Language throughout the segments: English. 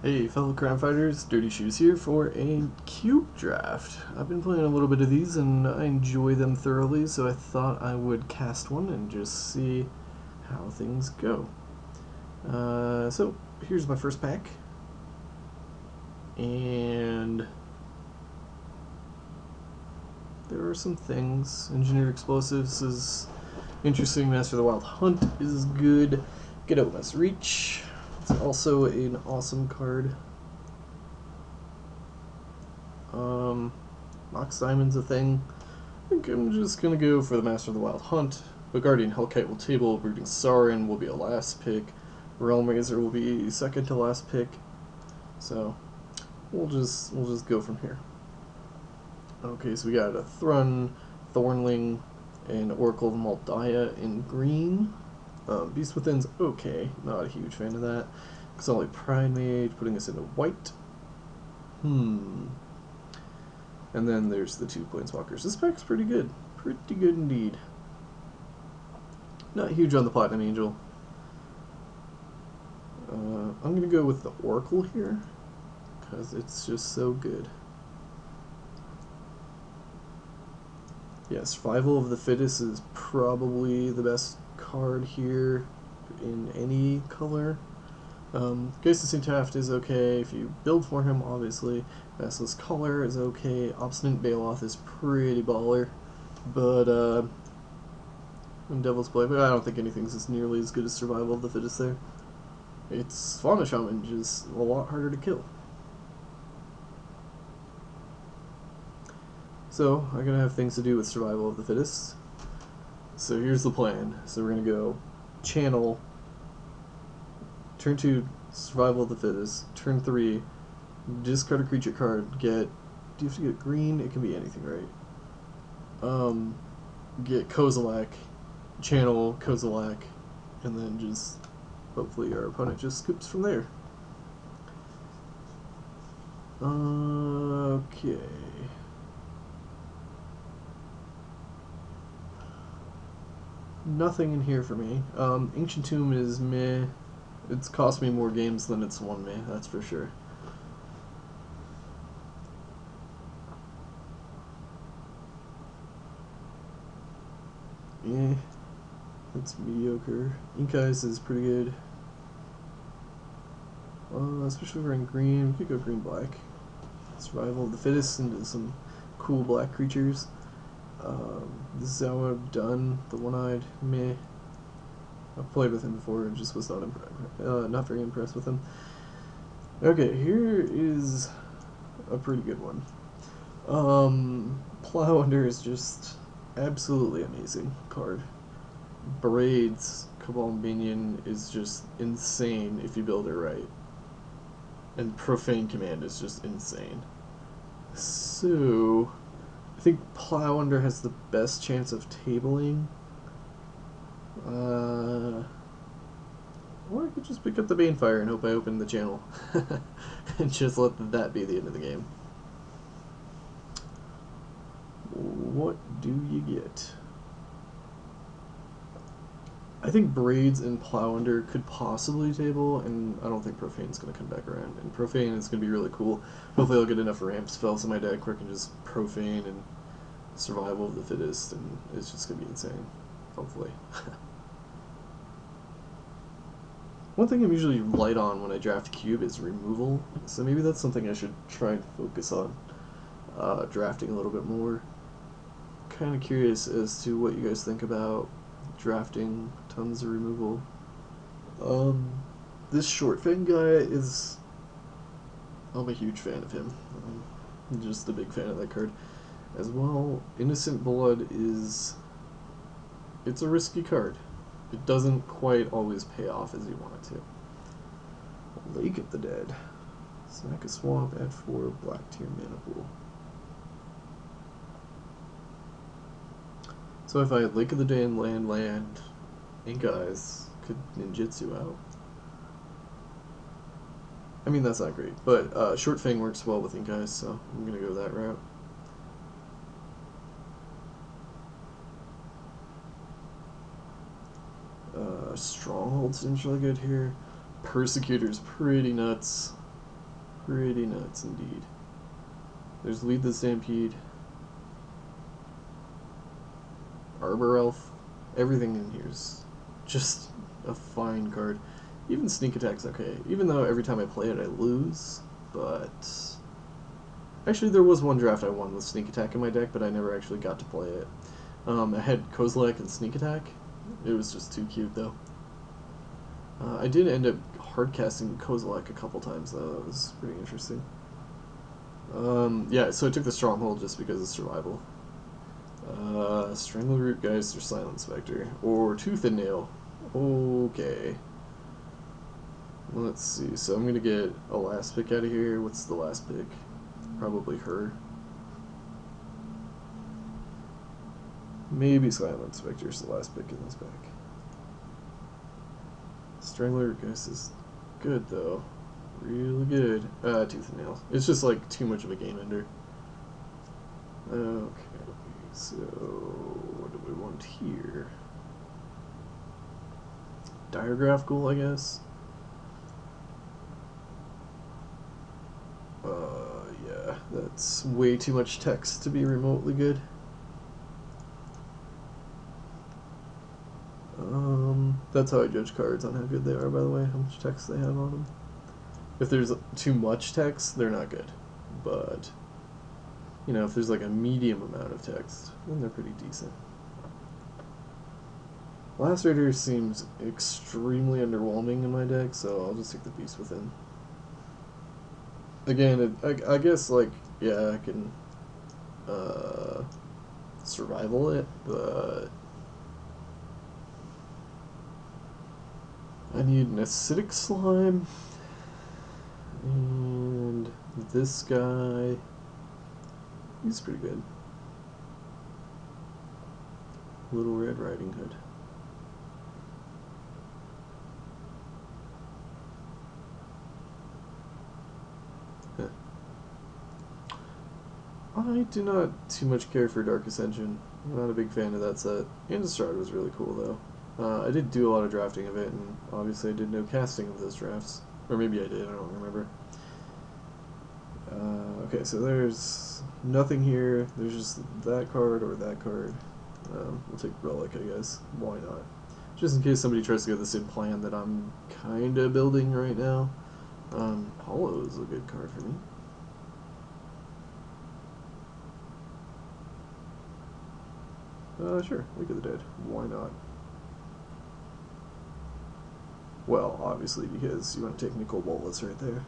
Hey fellow crime fighters, Dirty Shoes here for a cube draft. I've been playing a little bit of these and I enjoy them thoroughly, so I thought I would cast one and just see how things go. So here's my first pack. And there are some things. Engineered Explosives is interesting. Master of the Wild Hunt is good. Get Out West Reach. It's also an awesome card. Mox Diamond's a thing. I think I'm just gonna go for the Master of the Wild Hunt. But Guardian Hellkite will table, Brooding Sauron will be a last pick, Realm Razor will be second to last pick. So we'll just go from here. Okay, so we got a Thrun, Thornling, and Oracle of Moldiah in green. Beast Within's okay, not a huge fan of that. Xali Pride Mage, putting us into white. And then there's the two Planeswalkers. This pack's pretty good. Pretty good indeed. Not huge on the Platinum Angel. I'm going to go with the Oracle here, because it's just so good. Yeah, Survival of the Fittest is probably the best card here in any color. Geist of St. Taft is okay if you build for him, obviously. Basilisk Collar is okay. Obstinate Baloth is pretty baller. But, and Devil's Play, but I don't think anything's as nearly as good as Survival of the Fittest there. It's Fauna Shaman, just a lot harder to kill. So, I'm gonna have things to do with Survival of the Fittest. So here's the plan. So we're gonna go Channel, turn 2, Survival of the Fittest, turn 3, discard a creature card, do you have to get green? It can be anything, right? Get Kozilek, Channel Kozilek, and then just hopefully our opponent just scoops from there. Okay. Nothing in here for me. Ancient Tomb is meh. It's cost me more games than it's won me, that's for sure. Eh, it's mediocre. Ink Ice is pretty good. Especially if we're in green, we could go green-black. Survival of the Fittest into some cool black creatures. This is how I've done the one-eyed meh. I've played with him before and just was not very impressed with him. Okay, here is a pretty good one. Plow Under is just absolutely amazing card. Braid's Cabal Minion is just insane if you build it right. And Profane Command is just insane. So I think Plow Under has the best chance of tabling. Or I could just pick up the Banefire and hope I open the channel. And just let that be the end of the game. What do you get? I think Braids and Plow Under could possibly table, and I don't think Profane's going to come back around. And Profane is going to be really cool. Hopefully I'll get enough ramp spells in my deck where I can just Profane and Survival of the Fittest, and it's just going to be insane. Hopefully. One thing I'm usually light on when I draft cube is removal, so maybe that's something I should try and focus on drafting a little bit more. Kind of curious as to what you guys think about drafting tons of removal. This Short Fang guy is... I'm a huge fan of him. I'm just a big fan of that card. As well, Innocent Blood is... It's a risky card. It doesn't quite always pay off as you want it to. Lake of the Dead. Sack a swamp, add 4, black tier mana pool. So if I had Lake of the Dead and land, Ink Eyes could ninjutsu out. I mean, that's not great, but Short Fang works well with Ink Eyes, so I'm gonna go that route. Stronghold's really good here. Persecutor's pretty nuts. Pretty nuts indeed. There's Lead the Stampede, Arbor Elf. Everything in here is just a fine card. Even Sneak Attack's okay, even though every time I play it I lose, but... Actually, there was one draft I won with Sneak Attack in my deck, but I never actually got to play it. I had Kozilek and Sneak Attack. It was just too cute, though. I did end up hardcasting Kozilek a couple times, though. That was pretty interesting. Yeah, so I took the Stronghold just because of survival. Strangleroot Geist or Silent Spectre. Or Tooth and Nail. Okay. Let's see, so I'm gonna get a last pick out of here. What's the last pick? Probably her. Maybe Silent Spectre's the last pick in this pack. Strangleroot Geist is good, though. Really good. Tooth and Nail. It's just like too much of a game ender. Okay, so what do we want here? Diagraph Ghoul, I guess. Yeah, that's way too much text to be remotely good. That's how I judge cards on how good they are, by the way, how much text they have on them. If there's too much text, they're not good. But, you know, if there's like a medium amount of text, then they're pretty decent. Lacerator seems extremely underwhelming in my deck, so I'll just take the Beast Within. Again, I guess, like, yeah, I can survival it, but I need an Acidic Slime, and this guy, he's pretty good. Little Red Riding Hood. I do not too much care for Dark Ascension. I'm not a big fan of that set. Innistrad was really cool, though. I did do a lot of drafting of it, and obviously I did no casting of those drafts. Or maybe I did, I don't remember. Okay, so there's nothing here. There's just that card or that card. We'll take Relic, I guess. Why not? Just in case somebody tries to get the same plan that I'm kind of building right now. Hollow is a good card for me. Sure, League of the Dead. Why not? Well, obviously because you want to take Nicol Bolas right there.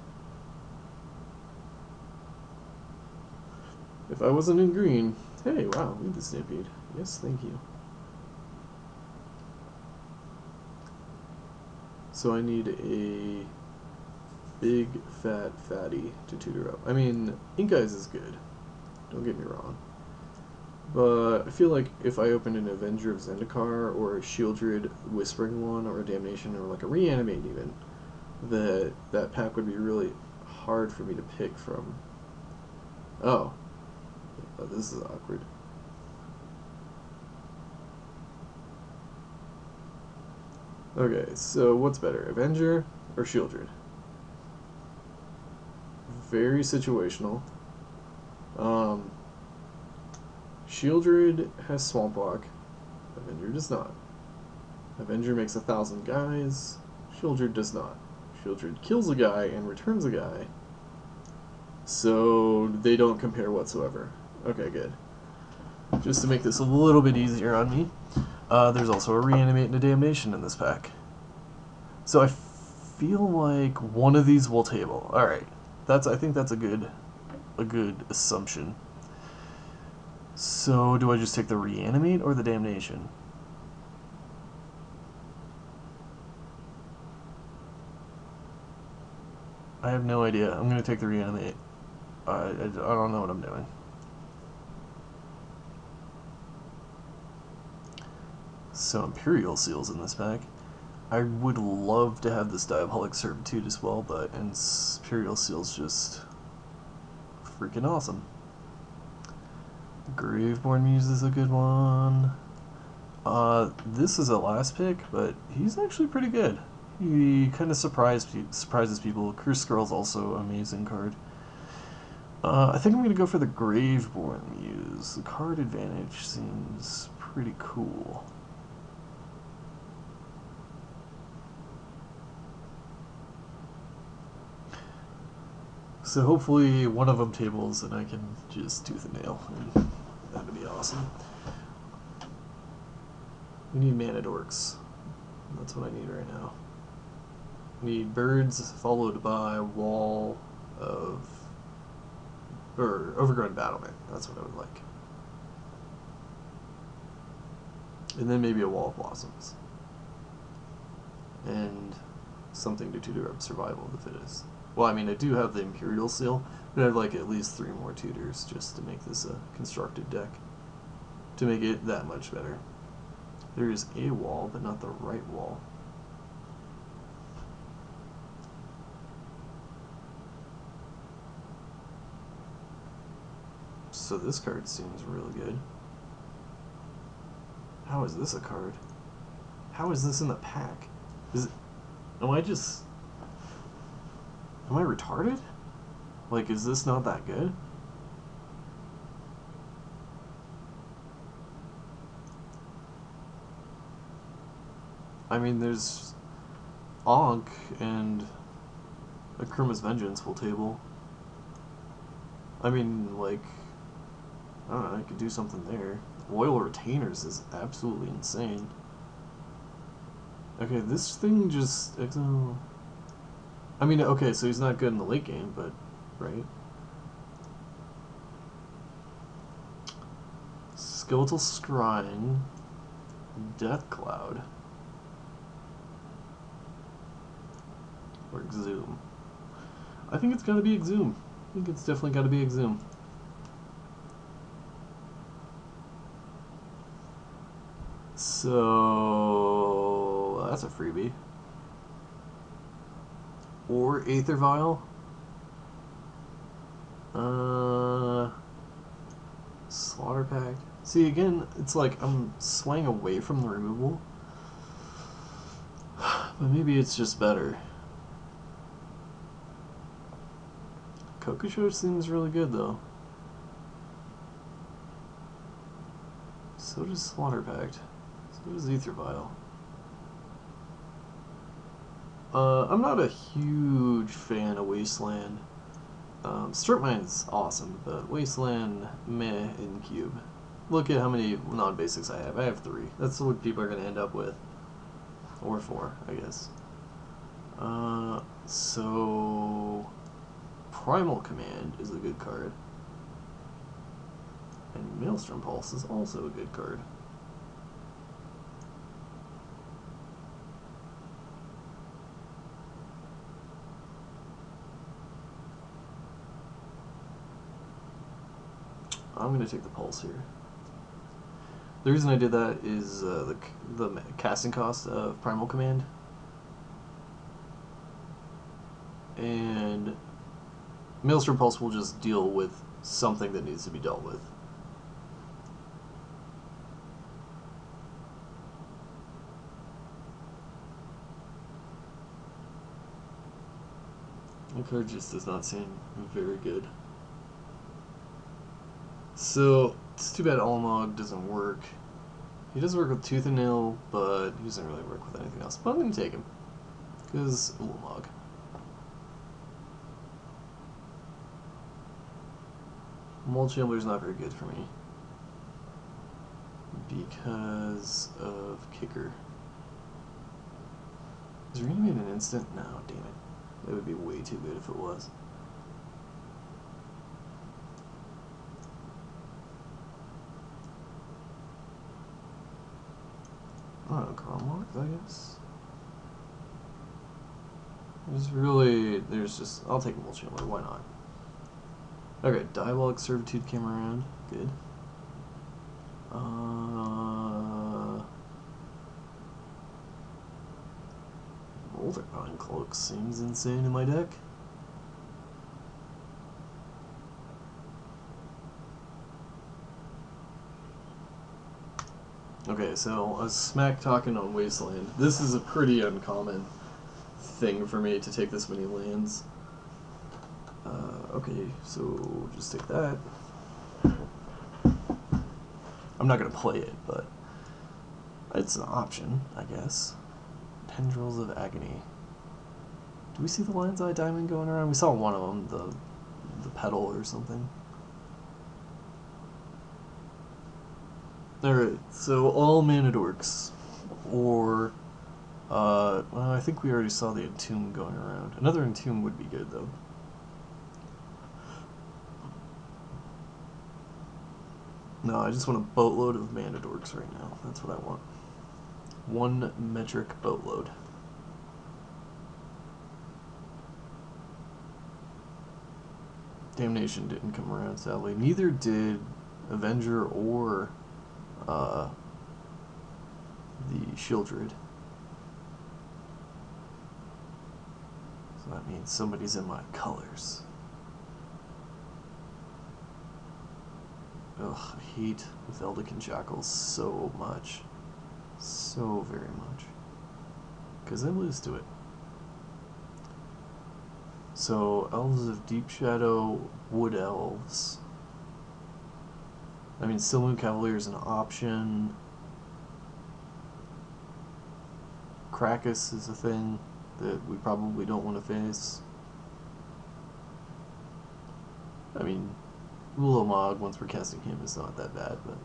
If I wasn't in green... Hey, wow, Lead the Stampede. Yes, thank you. So I need a big, fat fatty to tutor up. I mean, Ink Eyes is good. Don't get me wrong. But I feel like if I opened an Avenger of Zendikar or a Shieldred Whispering one or a Damnation or like a Reanimate even, that pack would be really hard for me to pick from. Oh, this is awkward. Okay, so what's better, Avenger or Shieldred? Very situational. Shieldred has Swamp Walk, Avenger does not. Avenger makes 1,000 guys, Shieldred does not. Shieldred kills a guy and returns a guy, so they don't compare whatsoever. Okay, good. Just to make this a little bit easier on me, there's also a Reanimate and a Damnation in this pack. So I feel like one of these will table. Alright, I think that's a good assumption. So, do I just take the Reanimate or the Damnation? I have no idea. I'm going to take the Reanimate. I don't know what I'm doing. So, Imperial Seal's in this pack. I would love to have this Diabolic Servitude as well, but Imperial Seal's just freaking awesome. Graveborn Muse is a good one. This is a last pick, but he's actually pretty good. He kind of surprises people. Curse Scroll's also an amazing card. I think I'm going to go for the Graveborn Muse. The card advantage seems pretty cool. So hopefully one of them tables and I can just tooth and nail. And that would be awesome. We need mana dorks. That's what I need right now. We need birds followed by a wall of... or overgrown battlement. That's what I would like. And then maybe a wall of blossoms. And something to tutor up survival of the fittest. Well, I mean, I do have the Imperial Seal, but I'd like at least 3 more tutors just to make this a constructed deck. To make it that much better. There is a wall, but not the right wall. So this card seems really good. How is this a card? How is this in the pack? Is it... Am I retarded? Like, is this not that good? I mean, there's Ankh and Akruma's Vengeance will table. I mean, like, I don't know, I could do something there. Loyal Retainers is absolutely insane. Okay, this thing just... I mean, okay, so he's not good in the late game, but... Right? Skeletal Scrying. Death Cloud. Or Exhume. I think it's gotta be Exhume. I think it's definitely gotta be Exhume. So... that's a freebie. Or Aether Vial. Slaughter Pact. See, again, it's like I'm swaying away from the removal. But maybe it's just better. Kokusho seems really good, though. So does Slaughter Pact. So does Aether Vial. I'm not a huge fan of Wasteland. Strip Mine's awesome, but Wasteland, meh, in Cube. Look at how many non-basics I have. I have 3. That's what people are going to end up with. Or 4, I guess. So... Primal Command is a good card. And Maelstrom Pulse is also a good card. I'm going to take the Pulse here. The reason I did that is the casting cost of Primal Command. And Maelstrom Pulse will just deal with something that needs to be dealt with. The card just does not seem very good. So, it's too bad Ulamog doesn't work. He does work with Tooth and Nail, but he doesn't really work with anything else. But I'm going to take him. Because Ulamog. Mold Chandler's not very good for me. Because of Kicker. Is Reanimate an instant? No, damn it. That would be way too good if it was. I don't know, Carl I guess. There's just, I'll take Mold Chandler, why not? Okay, Diabolic Servitude came around, good. Molderpine Cloak seems insane in my deck. Okay, so I was smack talking on Wasteland. This is a pretty uncommon. thing for me to take this many lands. Okay, so just take that. I'm not going to play it, but it's an option, I guess. Tendrils of Agony. Do we see the Lion's Eye Diamond going around? We saw one of them, the petal or something. Alright, so all mana dorks. Or, well, I think we already saw the Entomb going around. Another Entomb would be good, though. No, I just want a boatload of mana dorks right now. That's what I want. 1 metric boatload. Damnation didn't come around, sadly. Neither did Avenger or the Shieldred. So that means somebody's in my colors. Ugh, I hate Veldican Shackles so much. So very much. Because I lose to it. So, Elves of Deep Shadow, Wood Elves. I mean, Still Moon Cavalier is an option. Krakus is a thing that we probably don't want to face. I mean, Ulamog, once we're casting him, is not that bad, but...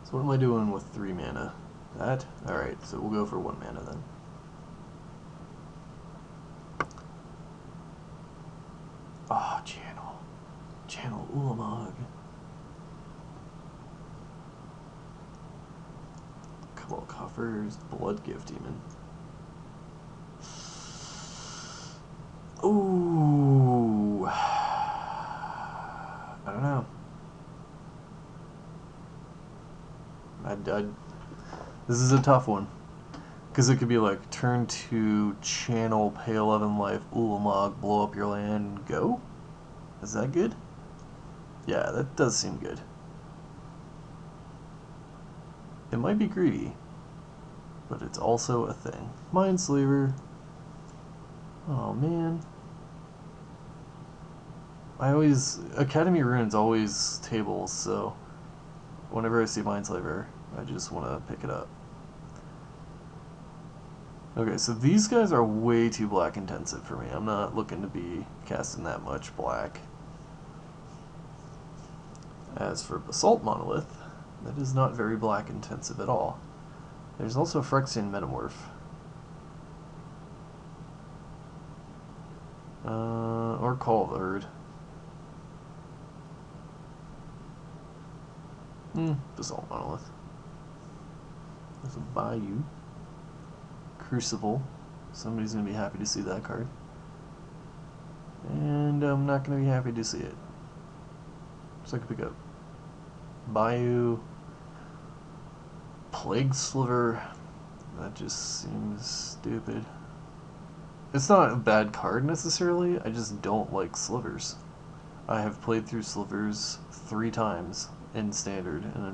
So what am I doing with 3 mana? That? Alright, so we'll go for 1 mana then. Ah, Channel. Channel Ulamog. Couple of coffers, Blood Gift Demon. Ooh. I don't know. This is a tough one. Because it could be like, turn 2, channel, pay 11 life, Ulamog, blow up your land, go? Is that good? Yeah, that does seem good. It might be greedy, but it's also a thing. Mindslaver. Oh man. Academy Rune's always tables, so whenever I see Mindslaver, I just want to pick it up. Okay, so these guys are way too black intensive for me. I'm not looking to be casting that much black. As for Basalt Monolith, that is not very black intensive at all. There's also Phyrexian Metamorph. Or Call of the Herd. Basalt Monolith. There's a Bayou. Crucible. Somebody's going to be happy to see that card. And I'm not going to be happy to see it. So I can pick up Bayou. Plague Sliver. That just seems stupid. It's not a bad card necessarily, I just don't like slivers. I have played through slivers 3 times in standard, and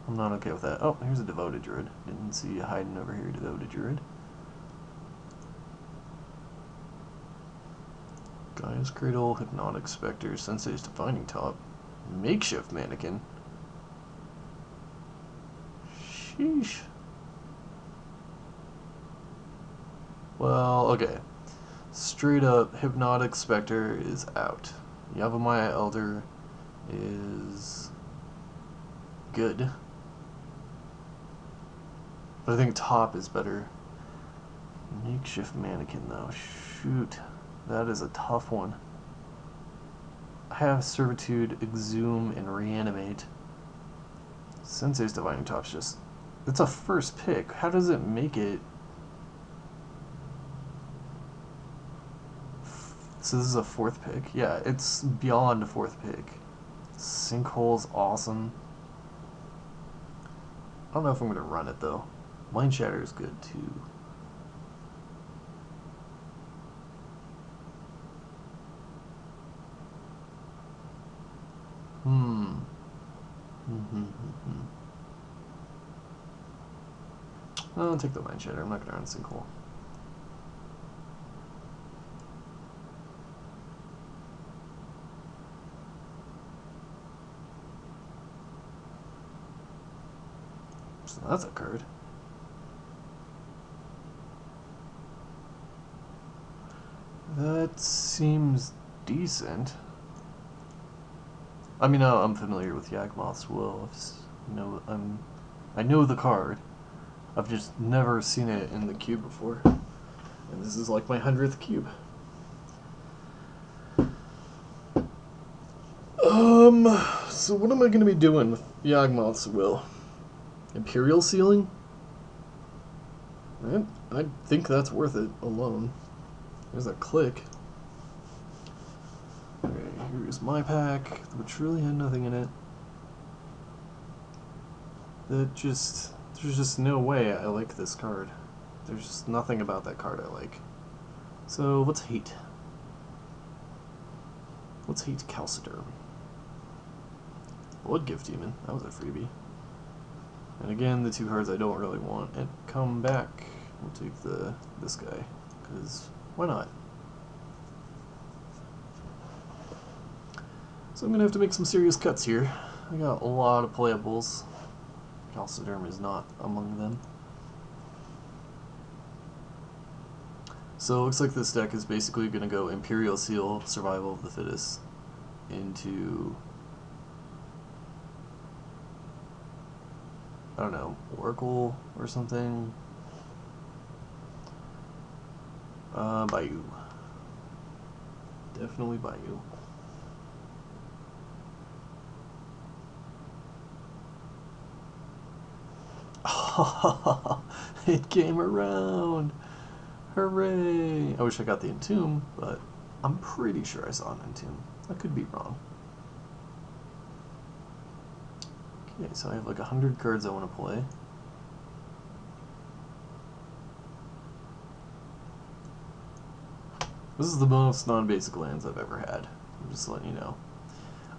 I'm not okay with that. Oh, here's a Devoted Druid. Didn't see you hiding over here, Devoted Druid. Gaia's Cradle, Hypnotic Spectre, Sensei's Defining Top, Makeshift Mannequin. Sheesh. Well, okay. Straight up, Hypnotic Spectre is out. Yavimaya Elder is good. But I think top is better. Makeshift Mannequin, though. Shoot. That is a tough one. I have Servitude, Exhume, and Reanimate. Sensei's Divining Top's just... It's a first pick. How does it make it... So this is a 4th pick? Yeah, it's beyond a 4th pick. Sinkhole's awesome. I don't know if I'm going to run it, though. Mind Shatter is good, too. I'll take the Mind Shatter. I'm not going to run Sinkhole. So that's a card. That seems decent. I mean, I'm familiar with Yawgmoth's Will. I know the card. I've just never seen it in the cube before. And this is like my 100th cube. So what am I going to be doing with Yawgmoth's Will? Imperial Sealing? I think that's worth it alone. There's a click. Okay, here's my pack, which really had nothing in it. There's just no way I like this card. There's just nothing about that card I like. So let's hate. Let's hate Calciderm. Blood Gift Demon, that was a freebie. And again, the two cards I don't really want. And come back. We'll take this guy, because why not? So I'm gonna have to make some serious cuts here. I got a lot of playables. Calciderm is not among them. So it looks like this deck is basically gonna go Imperial Seal, Survival of the Fittest, into, I don't know, Oracle or something. Bayou. Definitely Bayou. It came around! Hooray! I wish I got the Entomb, but I'm pretty sure I saw an Entomb. I could be wrong. Okay, so I have like 100 cards I want to play. This is the most non-basic lands I've ever had. I'm just letting you know.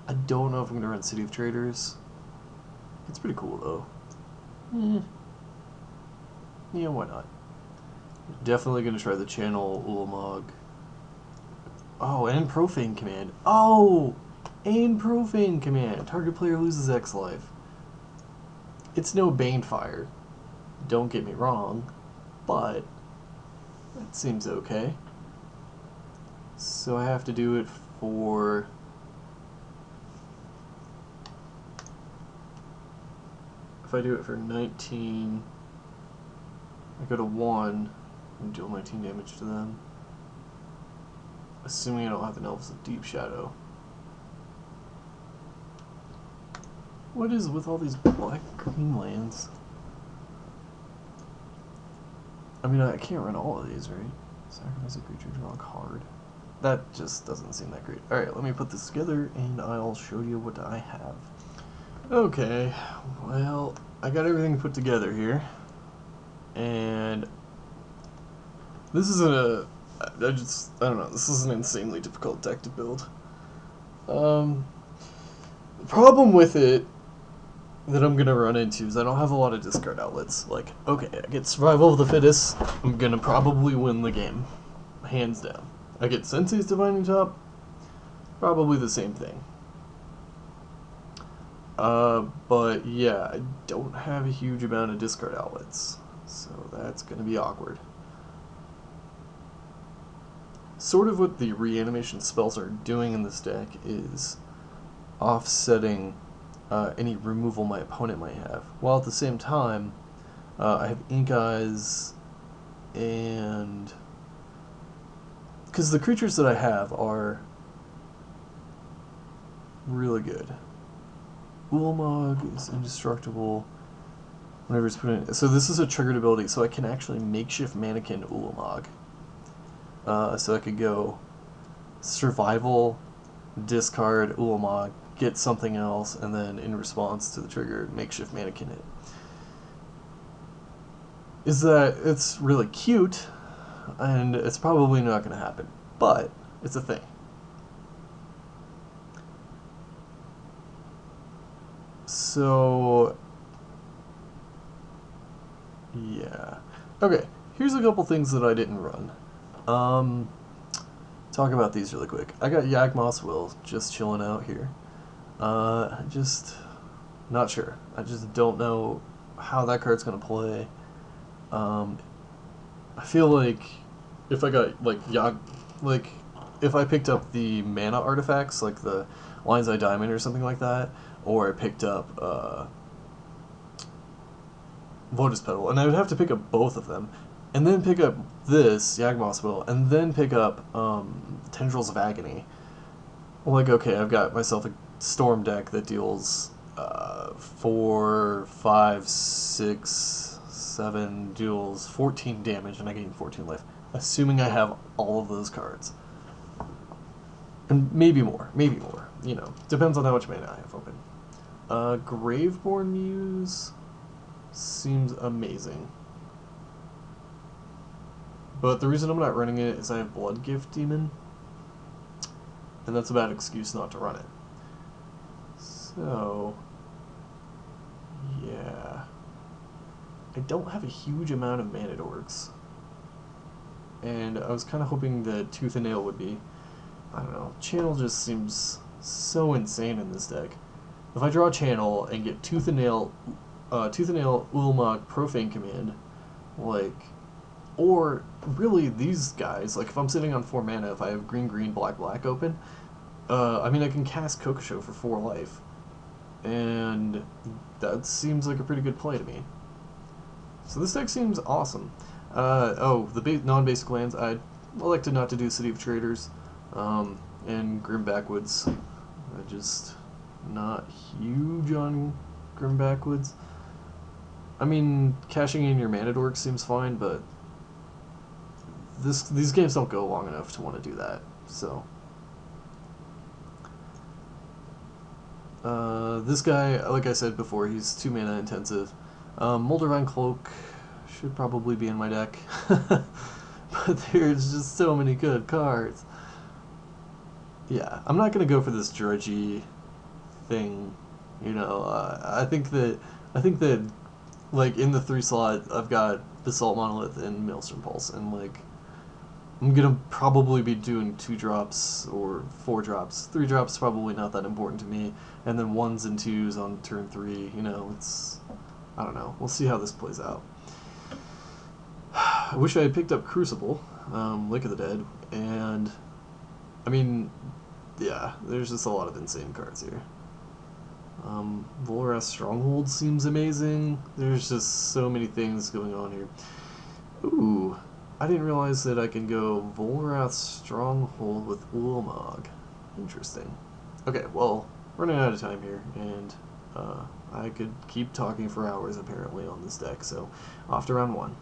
I don't know if I'm going to run City of Traders. It's pretty cool though. Yeah, why not? Definitely going to try the Channel Ulamog. Oh, and Profane Command. Oh! And Profane Command. Target player loses X life. It's no Banefire. Don't get me wrong. But that seems okay. So I have to do it for... If I do it for 19, I go to 1 and deal 19 damage to them. Assuming I don't have an Elves of Deep Shadow. What is with all these black green lands? I mean, I can't run all of these, right? Sacrifice a creature, draw a card. That just doesn't seem that great. Alright, let me put this together and I'll show you what I have. Okay, well, I got everything put together here. And this is I don't know, this is an insanely difficult deck to build. The problem with it that I'm gonna run into is I don't have a lot of discard outlets. Like, okay, I get Survival of the Fittest, I'm gonna probably win the game. Hands down. I get Sensei's Divining Top, probably the same thing. But yeah, I don't have a huge amount of discard outlets, so that's gonna be awkward. Sort of what the reanimation spells are doing in this deck is offsetting any removal my opponent might have, while at the same time I have Ink Eyes, and because the creatures that I have are really good. Ulamog is indestructible whenever it's put in. So this is a triggered ability, so I can actually makeshift mannequin Ulamog. So I could go survival, discard Ulamog, get something else, and then in response to the trigger, makeshift mannequin it. Is that it's really cute, and it's probably not going to happen, but it's a thing. So, yeah. Okay, here's a couple things that I didn't run. Talk about these really quick. I got Yawgmoth's Will just chilling out here. Just not sure. I just don't know how that card's gonna play. I feel like if I got like if I picked up the mana artifacts like the Lion's Eye Diamond or something like that, or I picked up Lotus Petal, and I would have to pick up both of them, and then pick up this Yawgmoth's Will, and then pick up Tendrils of Agony. Like, okay, I've got myself a Storm deck that deals 4, 5, 6, 7 deals 14 damage, and I gain 14 life, assuming I have all of those cards. And maybe more, you know, depends on how much mana I have open. Graveborn Muse seems amazing. But the reason I'm not running it is I have Blood Gift Demon, and that's a bad excuse not to run it. So, yeah. I don't have a huge amount of mana dorks. And I was kind of hoping that Tooth and Nail would be, I don't know, Channel just seems so insane in this deck. If I draw Channel and get Tooth and Nail, Ulamog, Profane Command, like, or really these guys, like if I'm sitting on 4 mana, if I have green, green, black, black open, I mean I can cast Kokosho for 4 life, and that seems like a pretty good play to me. So this deck seems awesome. Oh, the non-basic lands, I'd elected not to do City of Traders, and Grim Backwoods. I just not huge on Grim Backwoods. I mean, cashing in your mana dork seems fine, but these games don't go long enough to want to do that. So, this guy, like I said before, he's 2 mana intensive. Moldervine Cloak should probably be in my deck, but there's just so many good cards. Yeah, I'm not gonna go for this drudgy thing. You know, I think that like in the 3 slot, I've got Basalt Monolith and Maelstrom Pulse, and like I'm gonna probably be doing 2 drops or 4 drops. 3 drops probably not that important to me, and then 1s and 2s on turn 3. You know, I don't know. We'll see how this plays out. I wish I had picked up Crucible, Lake of the Dead, and I mean, yeah, there's just a lot of insane cards here. Volrath Stronghold seems amazing. There's just so many things going on here. Ooh, I didn't realize that I can go Volrath Stronghold with Ulamog. Interesting. Okay, well, running out of time here, and I could keep talking for hours apparently on this deck, so off to round 1.